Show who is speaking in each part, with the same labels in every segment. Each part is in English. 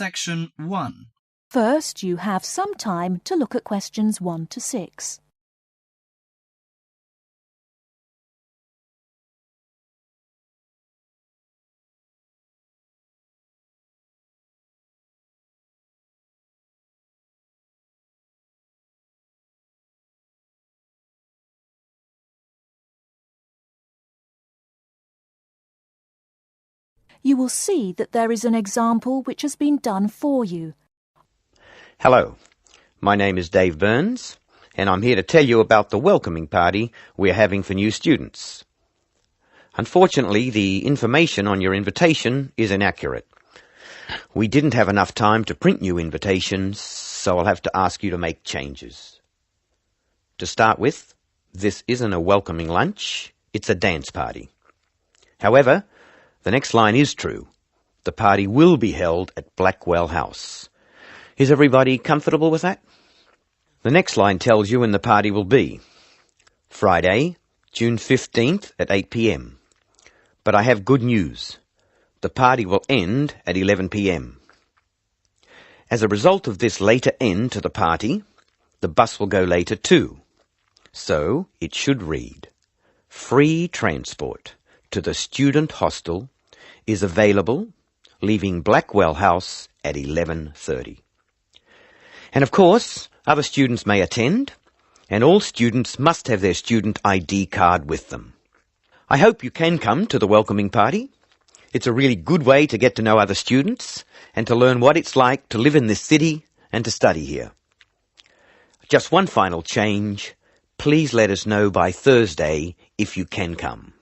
Speaker 1: Section 1.
Speaker 2: First, you have some time to look at questions 1 to 6. You will see that there is an example which has been done for you.
Speaker 3: Hello, my name is Dave Burns, and I'm here to tell you about the welcoming party we're having for new students. Unfortunately, the information on your invitation is inaccurate. We didn't have enough time to print new invitations, so I'll have to ask you to make changes. To start with, this isn't a welcoming lunch, it's a dance party. However, the next line is true. The party will be held at Blackwell House. Is everybody comfortable with that? The next line tells you when the party will be. Friday, June 15th at 8 p.m. But I have good news. The party will end at 11 p.m. As a result of this later end to the party, the bus will go later too. So it should read, free transport to the student hostel is available, leaving Blackwell House at 11:30. And of course, other students may attend, and all students must have their student ID card with them. I hope you can come to the welcoming party. It's a really good way to get to know other students and to learn what it's like to live in this city and to study here. Just one final change. Please let us know by Thursday if you can come.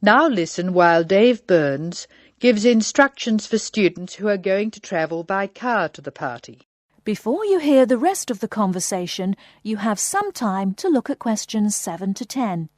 Speaker 4: Now listen while Dave Burns gives instructions for students who are going to travel by car to the party.
Speaker 2: Before you hear the rest of the conversation, you have some time to look at questions 7 to 10.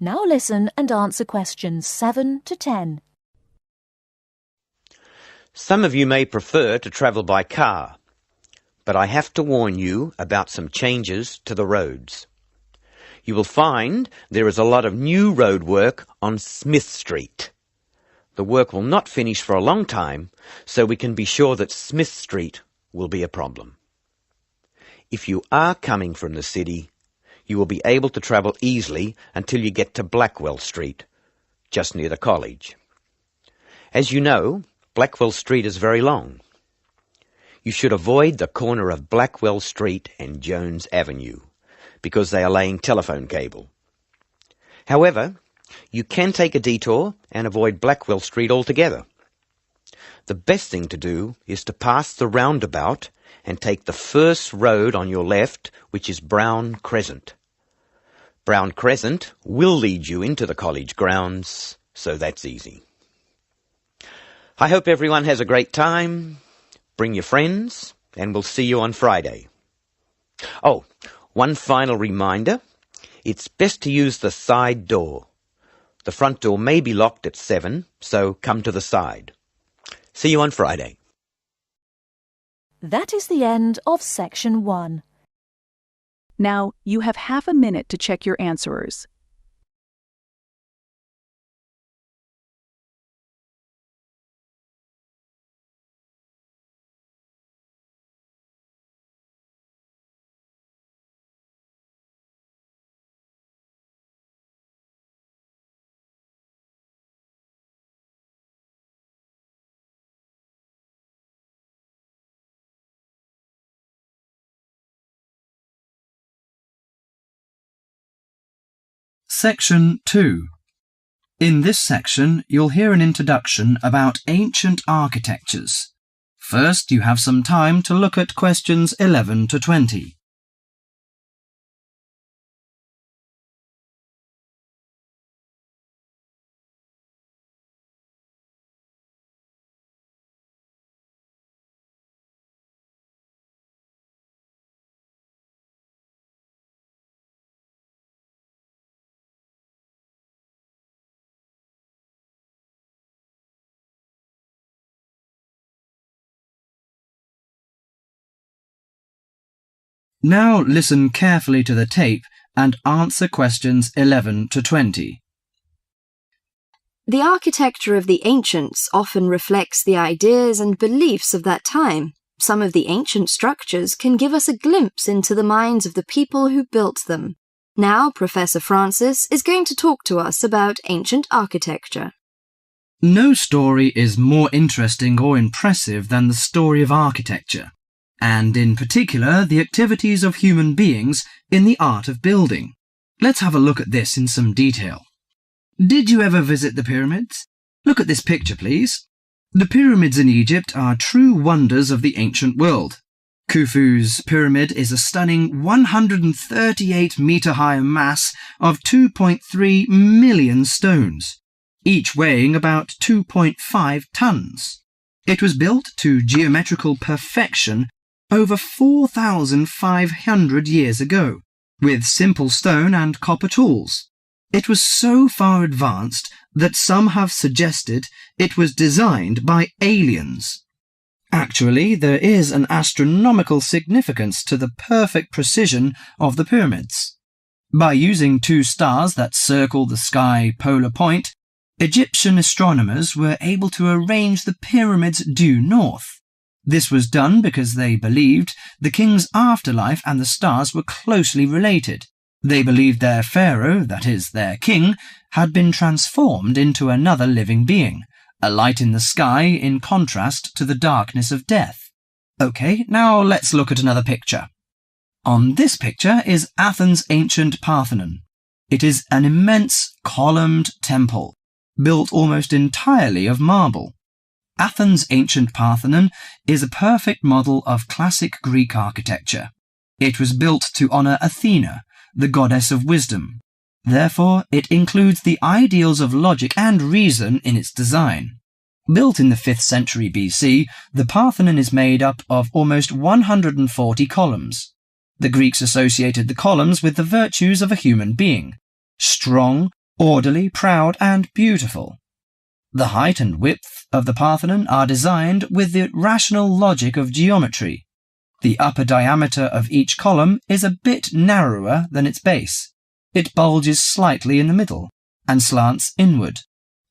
Speaker 2: Now listen and answer questions 7 to 10.
Speaker 3: Some of you may prefer to travel by car, but I have to warn you about some changes to the roads. You will find there is a lot of new road work on Smith Street. The work will not finish for a long time, so we can be sure that Smith Street will be a problem. If you are coming from the city, you will be able to travel easily until you get to Blackwell Street, just near the college. As you know, Blackwell Street is very long. You should avoid the corner of Blackwell Street and Jones Avenue, because they are laying telephone cable. However, you can take a detour and avoid Blackwell Street altogether. The best thing to do is to pass the roundabout and take the first road on your left, which is Brown Crescent. Brown Crescent will lead you into the college grounds, so that's easy. I hope everyone has a great time. Bring your friends, and we'll see you on Friday. Oh, one final reminder. It's best to use the side door. The front door may be locked at 7, so come to the side. See you on Friday.
Speaker 2: That is the end of Section 1.
Speaker 5: Now, you have half a minute to check your answerers.
Speaker 1: Section 2. In this section, you'll hear an introduction about ancient architectures. First, you have some time to look at questions 11 to 20. Now listen carefully to the tape and answer questions 11 to 20.
Speaker 6: The architecture of the ancients often reflects the ideas and beliefs of that time. Some of the ancient structures can give us a glimpse into the minds of the people who built them. Now, Professor Francis is going to talk to us about ancient architecture.
Speaker 1: No story is more interesting or impressive than the story of architecture, and in particular the activities of human beings in the art of building. Let's have a look at this in some detail. Did you ever visit the pyramids? Look at this picture, please. The pyramids in Egypt are true wonders of the ancient world. Khufu's pyramid is a stunning 138-metre-high mass of 2.3 million stones, each weighing about 2.5 tons. It was built to geometrical perfection over 4,500 years ago, with simple stone and copper tools. It was so far advanced that some have suggested it was designed by aliens. Actually, there is an astronomical significance to the perfect precision of the pyramids. By using two stars that circle the sky polar point, Egyptian astronomers were able to arrange the pyramids due north. This was done because they believed the king's afterlife and the stars were closely related. They believed their pharaoh, that is, their king, had been transformed into another living being, a light in the sky in contrast to the darkness of death. OK, now let's look at another picture. On this picture is Athens' ancient Parthenon. It is an immense columned temple, built almost entirely of marble. Athens' ancient Parthenon is a perfect model of classic Greek architecture. It was built to honour Athena, the goddess of wisdom. Therefore, it includes the ideals of logic and reason in its design. Built in the 5th century BC, the Parthenon is made up of almost 140 columns. The Greeks associated the columns with the virtues of a human being: strong, orderly, proud, and beautiful. The height and width of the Parthenon are designed with the rational logic of geometry. The upper diameter of each column is a bit narrower than its base. It bulges slightly in the middle and slants inward.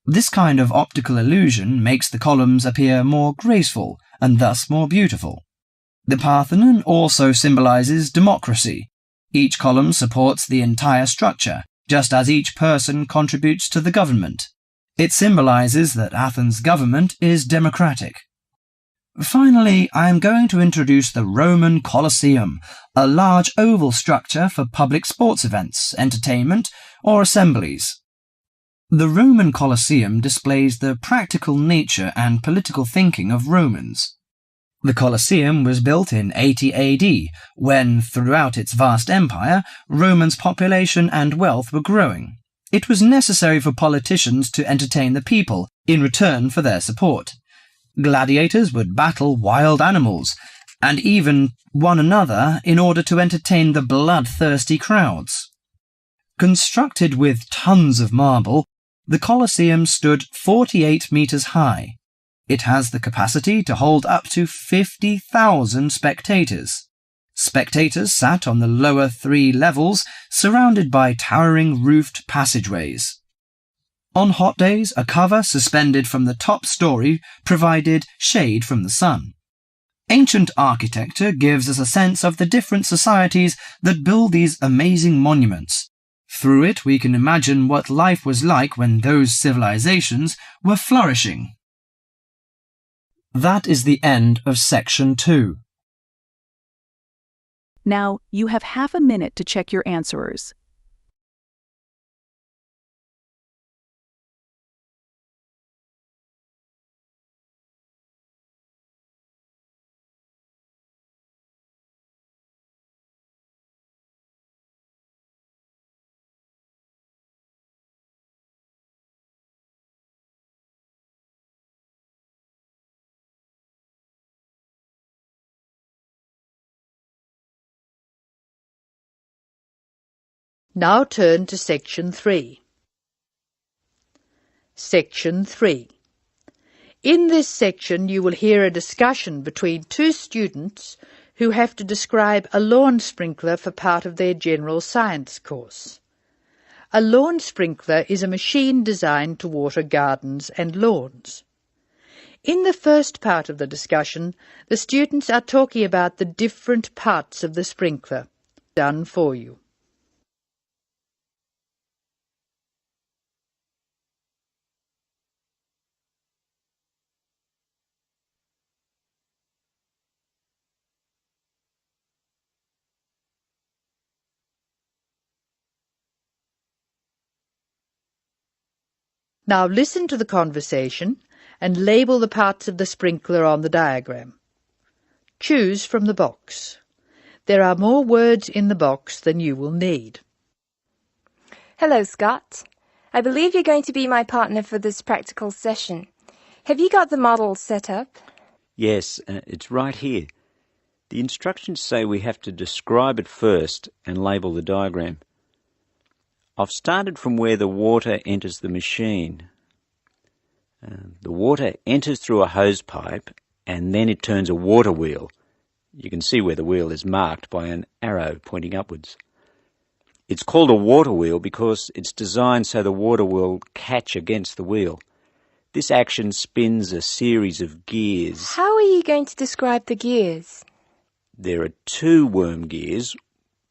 Speaker 1: This kind of optical illusion makes the columns appear more graceful and thus more beautiful. The Parthenon also symbolizes democracy. Each column supports the entire structure, just as each person contributes to the government. It symbolizes that Athens' government is democratic. Finally, I am going to introduce the Roman Colosseum, a large oval structure for public sports events, entertainment, or assemblies. The Roman Colosseum displays the practical nature and political thinking of Romans. The Colosseum was built in 80 AD, when, throughout its vast empire, Romans' population and wealth were growing. It was necessary for politicians to entertain the people in return for their support. Gladiators would battle wild animals, and even one another in order to entertain the bloodthirsty crowds. Constructed with tons of marble, the Colosseum stood 48 metres high. It has the capacity to hold up to 50,000 spectators. Spectators sat on the lower 3 levels, surrounded by towering roofed passageways. On hot days, a cover suspended from the top story provided shade from the sun. Ancient architecture gives us a sense of the different societies that build these amazing monuments. Through it, we can imagine what life was like when those civilizations were flourishing. That is the end of section 2.
Speaker 5: Now, you have half a minute to check your answerers.
Speaker 4: Now turn to Section 3. Section 3. In this section you will hear a discussion between two students who have to describe a lawn sprinkler for part of their general science course. A lawn sprinkler is a machine designed to water gardens and lawns. In the first part of the discussion, the students are talking about the different parts of the sprinkler. Done for you. Now listen to the conversation and label the parts of the sprinkler on the diagram. Choose from the box. There are more words in the box than you will need.
Speaker 7: Hello, Scott. I believe you're going to be my partner for this practical session. Have you got the model set up?
Speaker 8: Yes, it's right here. The instructions say we have to describe it first and label the diagram. I've started from where the water enters the machine. The water enters through a hose pipe and then it turns a water wheel. You can see where the wheel is marked by an arrow pointing upwards. It's called a water wheel because it's designed so the water will catch against the wheel. This action spins a series of gears.
Speaker 7: How are you going to describe the gears?
Speaker 8: There are 2 worm gears,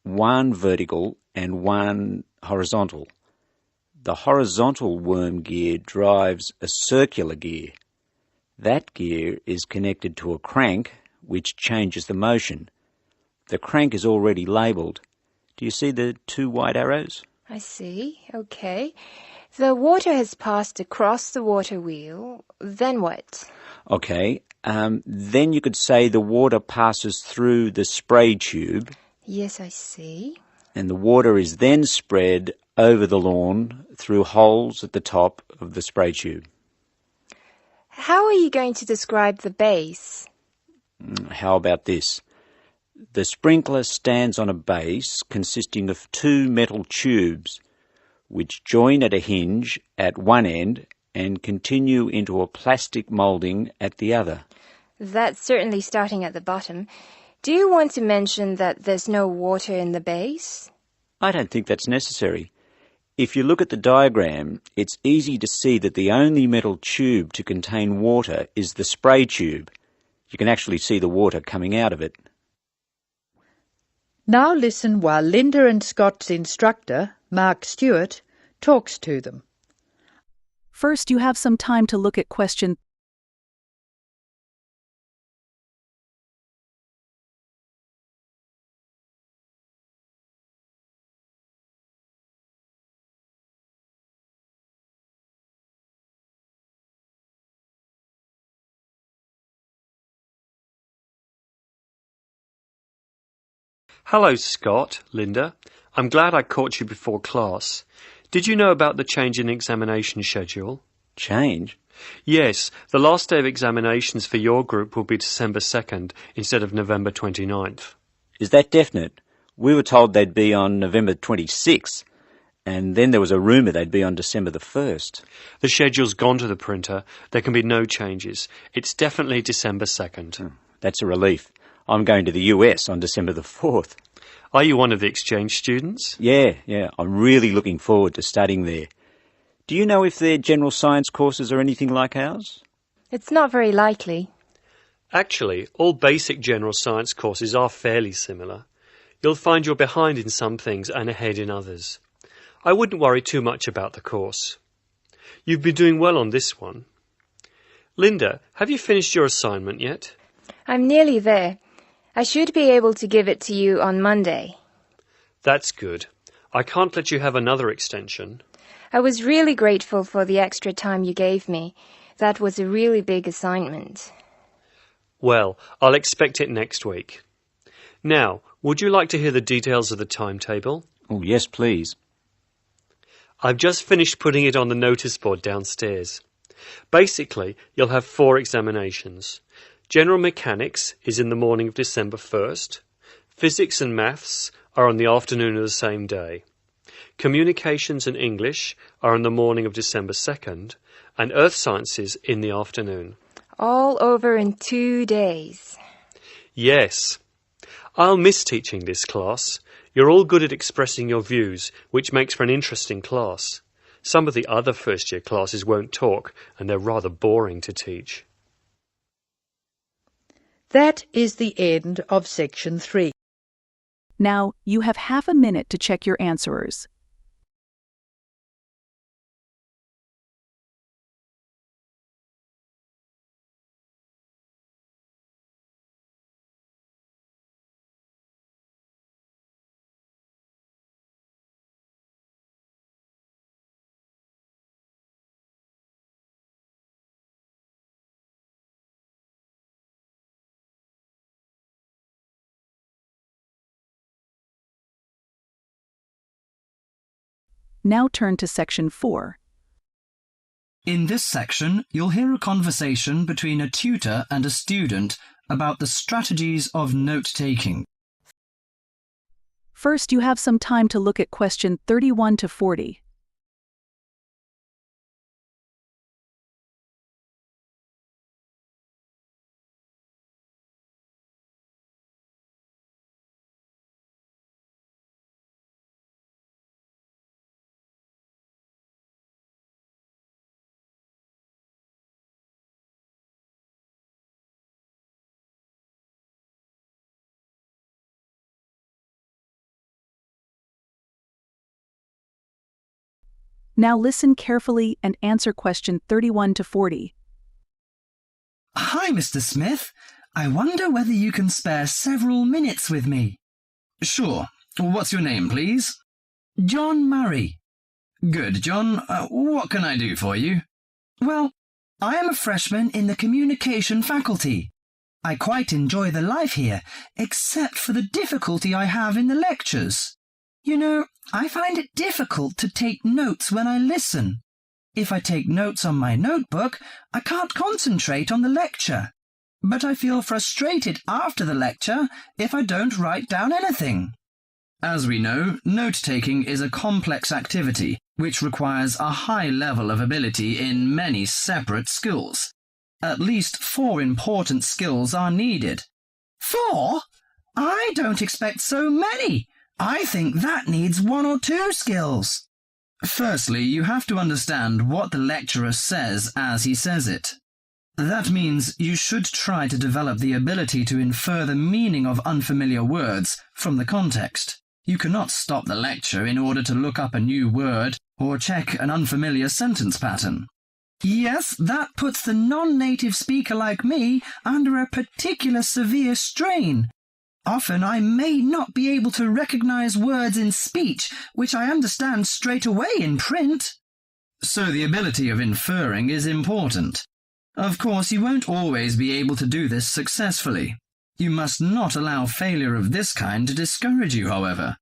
Speaker 8: one vertical and one horizontal. The horizontal worm gear drives a circular gear. That gear is connected to a crank which changes the motion. The crank is already labelled. Do you see the 2 white arrows?
Speaker 7: I see. Okay. The water has passed across the water wheel. Then what?
Speaker 8: Okay. Then you could say the water passes through the spray tube.
Speaker 7: Yes, I see.
Speaker 8: And the water is then spread over the lawn through holes at the top of the spray tube.
Speaker 7: How are you going to describe the base?
Speaker 8: How about this? The sprinkler stands on a base consisting of 2 metal tubes which join at a hinge at one end and continue into a plastic moulding at the other.
Speaker 7: That's certainly starting at the bottom. Do you want to mention that there's no water in the base?
Speaker 8: I don't think that's necessary. If you look at the diagram, it's easy to see that the only metal tube to contain water is the spray tube. You can actually see the water coming out of it.
Speaker 4: Now listen while Linda and Scott's instructor, Mark Stewart, talks to them.
Speaker 5: First, you have some time to look at question
Speaker 9: Hello, Scott, Linda. I'm glad I caught you before class. Did you know about the change in examination schedule?
Speaker 8: Change?
Speaker 9: Yes, the last day of examinations for your group will be December 2nd instead of November 29th.
Speaker 8: Is that definite? We were told they'd be on November 26th, and then there was a rumour they'd be on December the 1st.
Speaker 9: The schedule's gone to the printer. There can be no changes. It's definitely December 2nd.
Speaker 8: That's a relief. I'm going to the US on December the 4th.
Speaker 9: Are you one of the exchange students?
Speaker 8: Yeah. I'm really looking forward to studying there. Do you know if their general science courses are anything like ours?
Speaker 7: It's not very likely.
Speaker 9: Actually, all basic general science courses are fairly similar. You'll find you're behind in some things and ahead in others. I wouldn't worry too much about the course. You've been doing well on this one. Linda, have you finished your assignment yet?
Speaker 7: I'm nearly there. I should be able to give it to you on Monday.
Speaker 9: That's good. I can't let you have another extension.
Speaker 7: I was really grateful for the extra time you gave me. That was a really big assignment.
Speaker 9: Well, I'll expect it next week. Now, would you like to hear the details of the timetable?
Speaker 8: Oh, yes, please.
Speaker 9: I've just finished putting it on the notice board downstairs. Basically, you'll have 4 examinations. General Mechanics is in the morning of December 1st. Physics and Maths are on the afternoon of the same day. Communications and English are on the morning of December 2nd, and Earth Sciences in the afternoon.
Speaker 7: All over in 2 days.
Speaker 9: Yes. I'll miss teaching this class. You're all good at expressing your views, which makes for an interesting class. Some of the other first-year classes won't talk, and they're rather boring to teach.
Speaker 4: That is the end of section 3.
Speaker 5: Now, you have half a minute to check your answers. Now turn to section 4.
Speaker 1: In this section, you'll hear a conversation between a tutor and a student about the strategies of note-taking.
Speaker 5: First, you have some time to look at question 31 to 40. Now listen carefully and answer question 31 to 40.
Speaker 1: Hi, Mr. Smith. I wonder whether you can spare several minutes with me. Sure. What's your name, please? John Murray. Good, John. What can I do for you? Well, I am a freshman in the communication faculty. I quite enjoy the life here, except for the difficulty I have in the lectures. You know, I find it difficult to take notes when I listen. If I take notes on my notebook, I can't concentrate on the lecture. But I feel frustrated after the lecture if I don't write down anything. As we know, note-taking is a complex activity which requires a high level of ability in many separate skills. At least 4 important skills are needed. 4? I don't expect so many. I think that needs 1 or 2 skills. Firstly, you have to understand what the lecturer says as he says it. That means you should try to develop the ability to infer the meaning of unfamiliar words from the context. You cannot stop the lecture in order to look up a new word or check an unfamiliar sentence pattern. Yes, that puts the non-native speaker like me under a particular severe strain. Often I may not be able to recognize words in speech which I understand straight away in print. So the ability of inferring is important. Of course, you won't always be able to do this successfully. You must not allow failure of this kind to discourage you, however.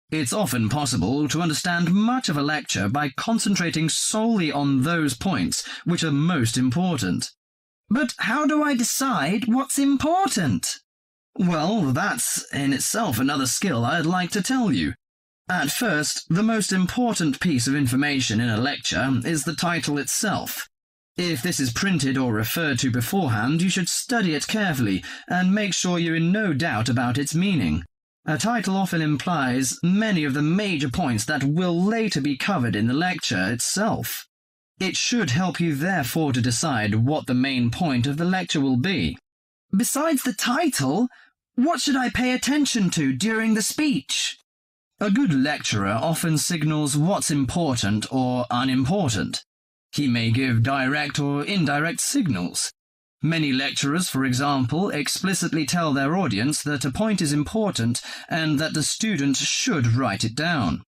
Speaker 1: It's often possible to understand much of a lecture by concentrating solely on those points which are most important. But how do I decide what's important? Well, that's in itself another skill I'd like to tell you. At first, the most important piece of information in a lecture is the title itself. If this is printed or referred to beforehand, you should study it carefully and make sure you're in no doubt about its meaning. A title often implies many of the major points that will later be covered in the lecture itself. It should help you therefore to decide what the main point of the lecture will be. Besides the title, what should I pay attention to during the speech? A good lecturer often signals what's important or unimportant. He may give direct or indirect signals. Many lecturers, for example, explicitly tell their audience that a point is important and that the student should write it down.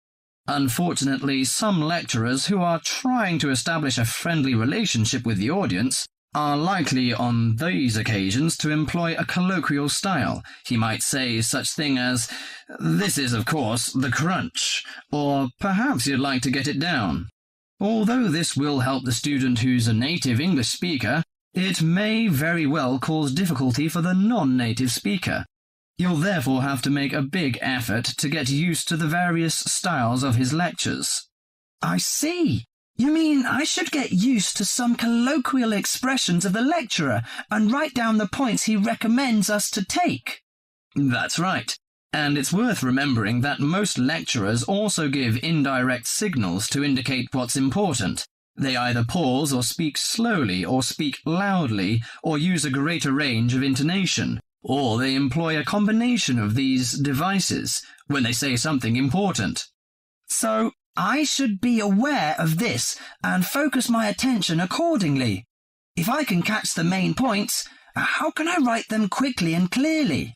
Speaker 1: Unfortunately, some lecturers who are trying to establish a friendly relationship with the audience are likely on these occasions to employ a colloquial style. He might say such thing as, "This is, of course, the crunch," or "Perhaps you'd like to get it down." Although this will help the student who's a native English speaker, it may very well cause difficulty for the non-native speaker. You'll therefore have to make a big effort to get used to the various styles of his lectures. I see. You mean I should get used to some colloquial expressions of the lecturer and write down the points he recommends us to take? That's right. And it's worth remembering that most lecturers also give indirect signals to indicate what's important. They either pause or speak slowly or speak loudly or use a greater range of intonation, or they employ a combination of these devices when they say something important. So, I should be aware of this and focus my attention accordingly. If I can catch the main points, how can I write them quickly and clearly?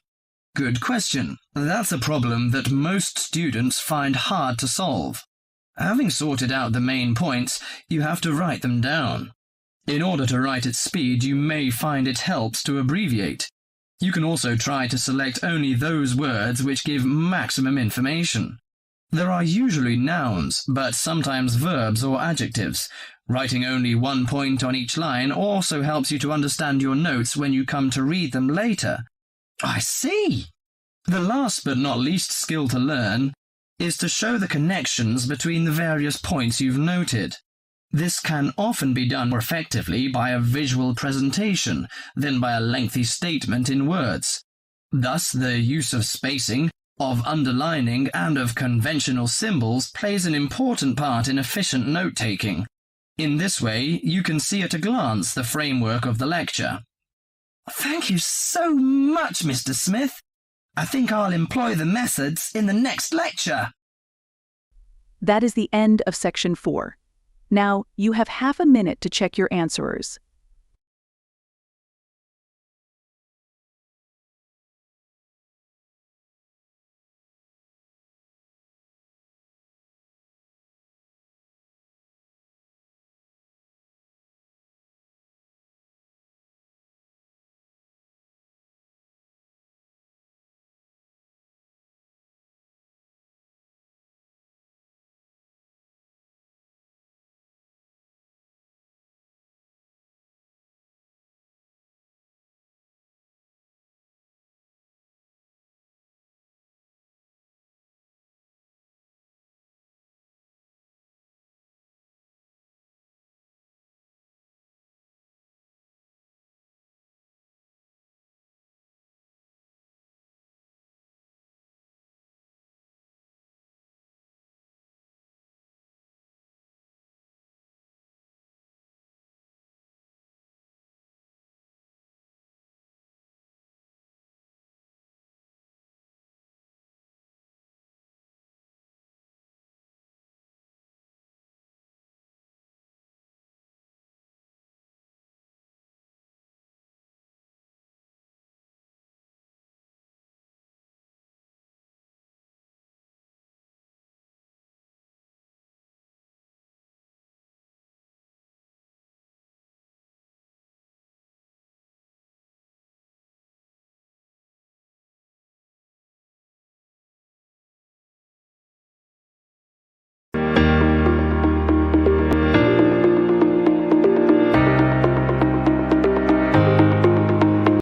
Speaker 1: Good question. That's a problem that most students find hard to solve. Having sorted out the main points, you have to write them down. In order to write at speed, you may find it helps to abbreviate. You can also try to select only those words which give maximum information. There are usually nouns, but sometimes verbs or adjectives. Writing only one point on each line also helps you to understand your notes when you come to read them later. I see! The last but not least skill to learn is to show the connections between the various points you've noted. This can often be done more effectively by a visual presentation than by a lengthy statement in words. Thus, the use of spacing, of underlining, and of conventional symbols plays an important part in efficient note-taking. In this way, you can see at a glance the framework of the lecture. Thank you so much, Mr. Smith. I think I'll employ the methods in the next lecture.
Speaker 5: That is the end of Section 4. Now, you have half a minute to check your answerers.